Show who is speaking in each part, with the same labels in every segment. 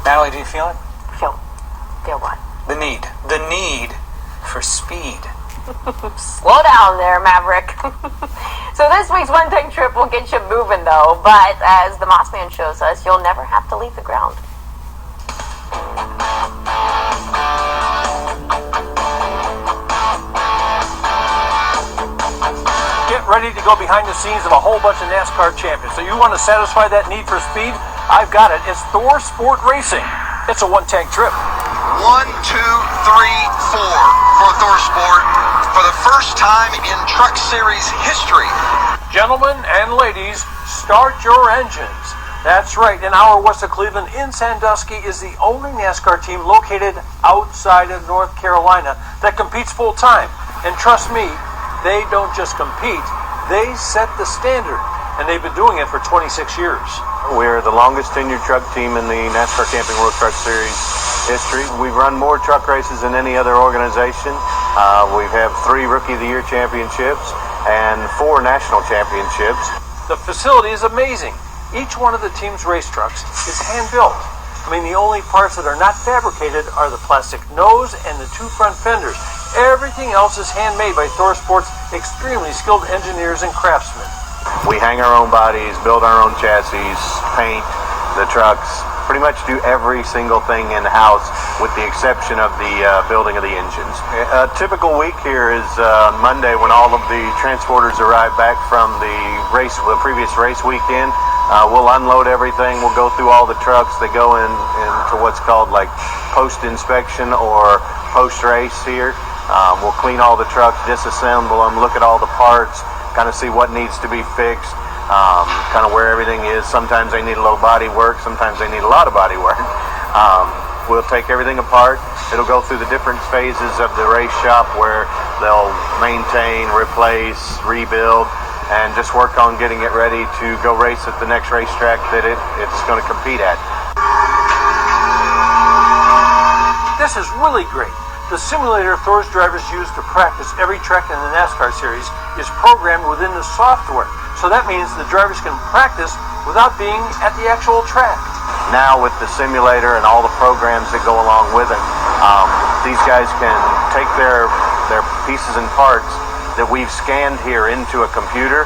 Speaker 1: Natalie, do you feel it?
Speaker 2: Feel what?
Speaker 1: The need for speed.
Speaker 2: Slow down there, Maverick. So this week's one-tank trip will get you moving, though. But as the Moss Man shows us, you'll never have to leave the ground.
Speaker 3: Get ready to go behind the scenes of a whole bunch of NASCAR champions. So you want to satisfy that need for speed? I've got it. It's Thor Sport Racing. It's a one-tank trip.
Speaker 4: 1, 2, 3, 4 for Thor Sport for the first time in Truck Series history.
Speaker 3: Gentlemen and ladies, start your engines. That's right. An hour west of Cleveland in Sandusky is the only NASCAR team located outside of North Carolina that competes full time. And trust me, they don't just compete, they set the standard. And they've been doing it for 26 years.
Speaker 5: We're the longest tenured truck team in the NASCAR Camping World Truck Series history. We've run more truck races than any other organization. We have 3 Rookie of the Year championships and 4 national championships.
Speaker 3: The facility is amazing. Each one of the team's race trucks is hand-built. I mean, the only parts that are not fabricated are the plastic nose and the 2 front fenders. Everything else is handmade by Thor Sport's extremely skilled engineers and craftsmen.
Speaker 5: We hang our own bodies, build our own chassis, paint the trucks, pretty much do every single thing in-house with the exception of the building of the engines. A typical week here is Monday when all of the transporters arrive back from the previous race weekend. We'll unload everything. We'll go through all the trucks. They go into what's called like post-inspection or post-race here. We'll clean all the trucks, disassemble them, look at all the parts, kind of see what needs to be fixed, kind of where everything is. Sometimes they need a little body work, sometimes they need a lot of body work. We'll take everything apart. It'll go through the different phases of the race shop where they'll maintain, replace, rebuild, and just work on getting it ready to go race at the next racetrack that it's going to compete at.
Speaker 3: This is really great. The simulator Thor's drivers use to practice every track in the NASCAR series is programmed within the software. So that means the drivers can practice without being at the actual track.
Speaker 5: Now with the simulator and all the programs that go along with it, these guys can take their pieces and parts that we've scanned here into a computer,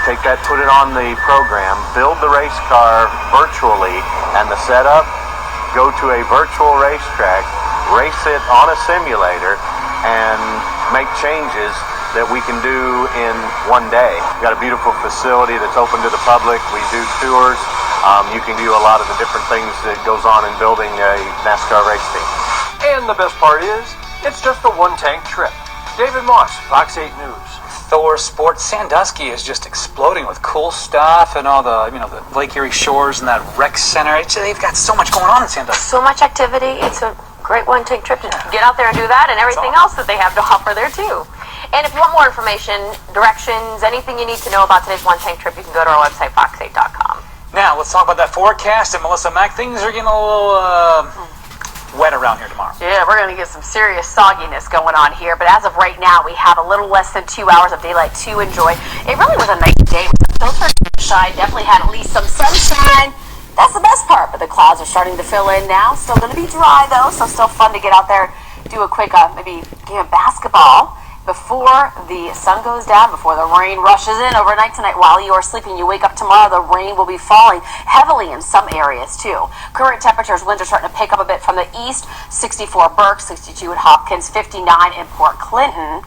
Speaker 5: take that, put it on the program, build the race car virtually and the setup, go to a virtual racetrack, race it on a simulator, and make changes that we can do in one day. We've got a beautiful facility that's open to the public. We do tours. You can do a lot of the different things that goes on in building a NASCAR race team.
Speaker 3: And the best part is, it's just a one-tank trip. David Moss, Fox 8 News.
Speaker 1: Thor Sports Sandusky is just exploding with cool stuff and all the, the Lake Erie shores and that rec center. They've got so much going on in Sandusky.
Speaker 2: So much activity. It's a great one-tank trip to get out there and do that and everything else that they have to offer there, too. And if you want more information, directions, anything you need to know about today's one-tank trip, you can go to our website, fox8.com.
Speaker 1: Now, let's talk about that forecast. And Melissa Mack, things are getting a little wet around here tomorrow.
Speaker 2: Yeah, we're going to get some serious sogginess going on here. But as of right now, we have a little less than 2 hours of daylight to enjoy. It really was a nice day. The filter side definitely had at least some sunshine. That's the best part. But the clouds are starting to fill in now. Still going to be dry, though, so still fun to get out there, do a quick maybe game of basketball before the sun goes down, before the rain rushes in overnight tonight. While you are sleeping, you wake up tomorrow, the rain will be falling heavily in some areas too. Current temperatures, winds are starting to pick up a bit from the east. 64 Burke, 62 at Hopkins, 59 in Port Clinton.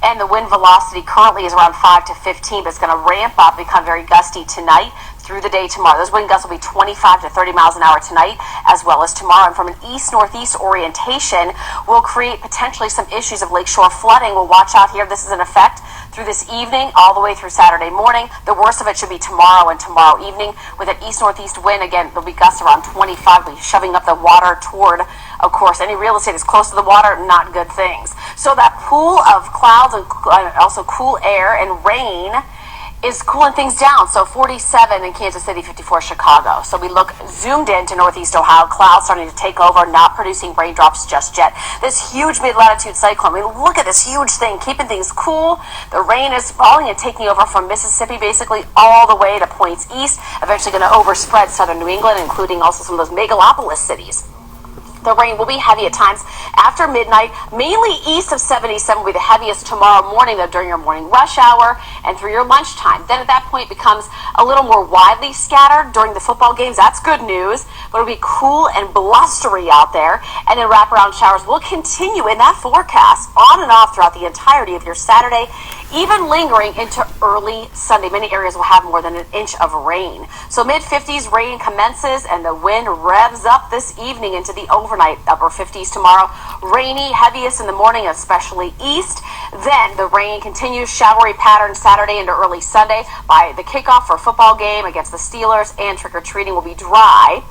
Speaker 2: And the wind velocity currently is around 5 to 15, but it's going to ramp up, become very gusty tonight through the day tomorrow. Those wind gusts will be 25 to 30 miles an hour tonight as well as tomorrow. And from an east-northeast orientation will create potentially some issues of lakeshore flooding. We'll watch out here. This is in effect through this evening all the way through Saturday morning. The worst of it should be tomorrow and tomorrow evening with an east-northeast wind. Again, there'll be gusts around 25, will be shoving up the water toward, of course, any real estate is close to the water, not good things. So that pool of clouds and also cool air and rain is cooling things down. So 47 in Kansas City, 54 Chicago. So we look zoomed into Northeast Ohio. Clouds starting to take over, not producing raindrops just yet. This huge mid-latitude cyclone. I mean, look at this huge thing, keeping things cool. The rain is falling and taking over from Mississippi basically all the way to points east, eventually going to overspread southern New England, including also some of those megalopolis cities. The rain will be heavy at times after midnight, mainly east of 77 will be the heaviest tomorrow morning, though, during your morning rush hour and through your lunchtime. Then at that point it becomes a little more widely scattered during the football games. That's good news, but it'll be cool and blustery out there. And then wraparound showers will continue in that forecast on and off throughout the entirety of your Saturday, even lingering into early Sunday. Many areas will have more than an inch of rain. So mid-50s rain commences and the wind revs up this evening into the overnight upper 50s tomorrow. Rainy, heaviest in the morning, especially east. Then the rain continues, showery pattern Saturday into early Sunday. By the kickoff for a football game against the Steelers and trick-or-treating will be dry.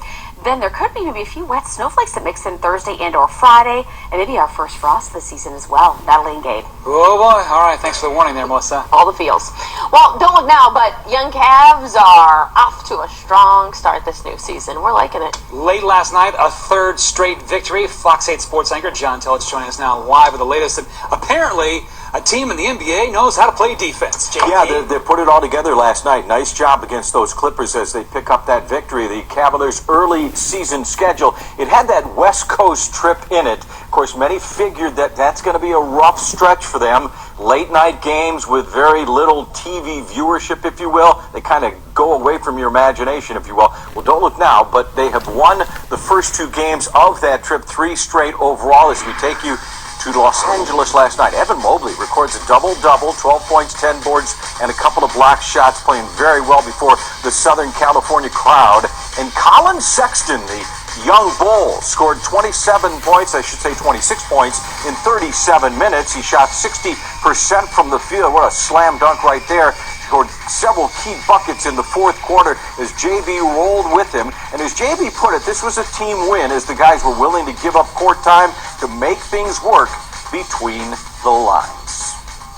Speaker 2: Then there could be maybe a few wet snowflakes that mix in Thursday and or Friday, and maybe our first frost of the season as well. Natalie and Gabe.
Speaker 1: Oh boy, all right, thanks for the warning there, Melissa.
Speaker 6: All the feels. Well, don't look now, but young Cavs are off to a strong start this new season. We're liking it.
Speaker 1: Late last night, a third straight victory. Fox 8 sports anchor John Tillage joining us now live with the latest. And apparently, a team in the NBA knows how to play defense. JT.
Speaker 7: Yeah, they put it all together last night. Nice job against those Clippers as they pick up that victory. The Cavaliers' early season schedule, it had that West Coast trip in it. Of course, many figured that that's going to be a rough stretch for them. Late night games with very little TV viewership, if you will. They kind of go away from your imagination, if you will. Well, don't look now, but they have won the first two games of that trip, 3 straight overall, as we take you to Los Angeles last night. Evan Mobley records a double-double, 12 points, 10 boards, and a couple of block shots, playing very well before the Southern California crowd. And Colin Sexton, the young Bull, scored 27 points, I should say 26 points, in 37 minutes. He shot 60% from the field. What a slam dunk right there. Scored several key buckets in the fourth quarter as JB rolled with him. And as JB put it, this was a team win as the guys were willing to give up court time to make things work between the lines.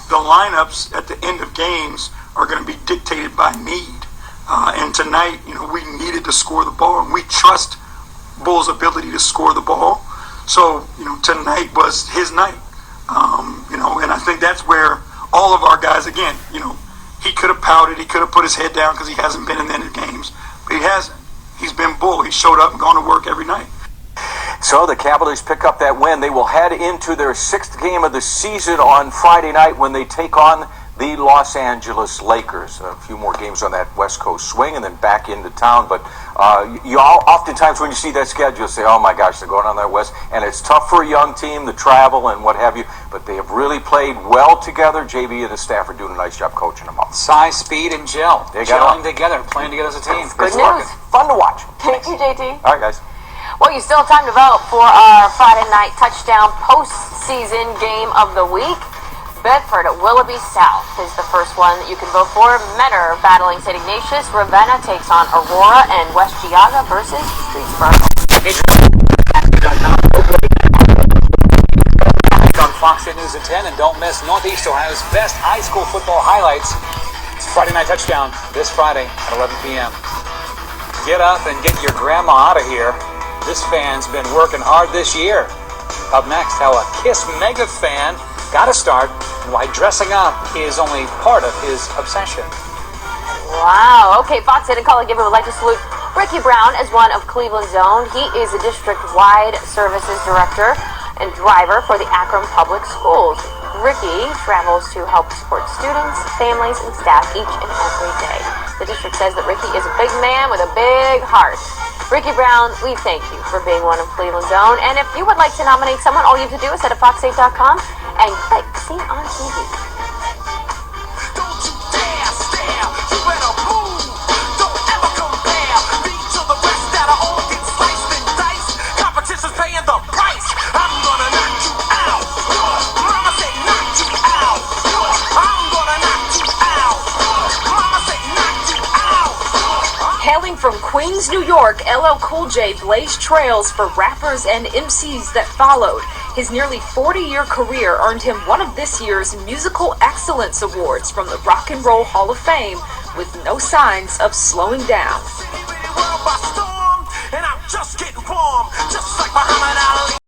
Speaker 8: The lineups at the end of games are going to be dictated by need. And tonight, we needed to score the ball, and we trust Bull's ability to score the ball. So, tonight was his night. And I think that's where all of our guys, again, he could have pouted, he could have put his head down because he hasn't been in the end of games, but he hasn't. He's been Bull. He showed up and gone to work every night.
Speaker 7: So the Cavaliers pick up that win. They will head into their 6th game of the season on Friday night when they take on the Los Angeles Lakers. A few more games on that West Coast swing and then back into town. But you all, oftentimes when you see that schedule, say, oh my gosh, they're going on that West. And it's tough for a young team to travel and what have you. But they have really played well together. JB and the staff are doing a nice job coaching them all.
Speaker 1: Size, speed, and gel.
Speaker 7: They got
Speaker 1: gelling together, playing together as a team.
Speaker 6: Good
Speaker 7: It's
Speaker 6: news.
Speaker 7: fun to watch.
Speaker 6: Thank you, JT.
Speaker 7: All right, guys.
Speaker 6: Well, you still have time to vote for our Friday night touchdown postseason game of the week. Bedford at Willoughby South is the first one that you can vote for. Menor battling St. Ignatius. Ravenna takes on Aurora, and West Geauga versus Streetsboro.
Speaker 1: On Fox 8 News at 10, and don't miss Northeast Ohio's best high school football highlights. It's Friday Night Touchdown this Friday at 11 p.m. Get up and get your grandma out of here. This fan's been working hard this year. Up next, how a KISS mega fan got a start and why dressing up is only part of his obsession.
Speaker 6: Wow. Okay, Fox 8 and Color Giver would like to salute Ricky Brown as one of Cleveland's own. He is a district-wide services director and driver for the Akron Public Schools. Ricky travels to help support students, families, and staff each and every day. The district says that Ricky is a big man with a big heart. Ricky Brown, we thank you for being one of Cleveland's own. And if you would like to nominate someone, all you have to do is head to fox8.com and click See on TV.
Speaker 9: Don't you dare stare, you better move. Don't ever compare me to the rest that are all get sliced and diced. Competition's paying the price. I'm gonna knock you out. Mama said knock you out. I'm gonna knock you out. Mama said knock you out.
Speaker 10: Hailing from Queens, New York, LL Cool J blazed trails for rappers and MCs that followed. His nearly 40-year career earned him one of this year's Musical Excellence Awards from the Rock and Roll Hall of Fame, with no signs of slowing down.
Speaker 9: And I'm just getting warm, just like Muhammad Ali.